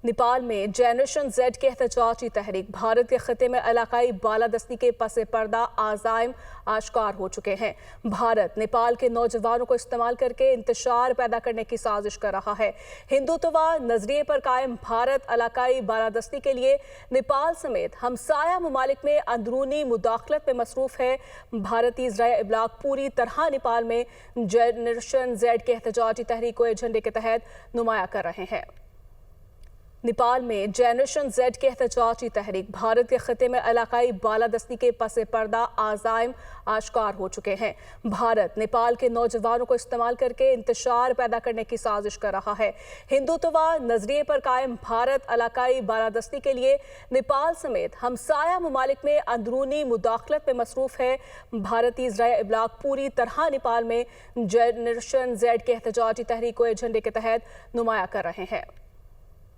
नेपाल में generation Z के एहतजाजी तहरीक भारत के खत्े में इलाकाई बालादस्ती के पस पर्दा आज़ाइम आश्कार हो चुके हैं। भारत नेपाल के नौजवानों को इस्तेमाल करके इंतशार पैदा करने की साजिश कर रहा है। हिंदुत्व नजरिए पर कायम भारत इलाकाई बालादस्ती के लिए नेपाल समेत हमसाया ममालिक में अंदरूनी मुदाखलत में मसरूफ है। भारतीय ज़राए इब्लाग पूरी तरह नेपाल में जनरेशन जेड के एहतजाजी तहरीक को एजेंडे के तहत नुमाया कर रहे हैं। नेपाल में जनरेशन जेड के एहतजाजी तहरीक भारत के खत्े में इलाकाई बालादस्ती के पस पर्दा आज़ाइम आश्कार हो चुके हैं। भारत नेपाल के नौजवानों को इस्तेमाल करके इंतशार पैदा करने की साजिश कर रहा है। हिंदुत्व नजरिए पर कायम भारत इलाकाई बालादस्ती के लिए नेपाल समेत हमसाया ममालिक में अंदरूनी मुदाखलत में मसरूफ है। भारतीय ज़राए इब्लाग पूरी तरह नेपाल में जनरेशन जेड के एहतजाजी तहरीक को एजेंडे के तहत नुमाया कर रहे हैं।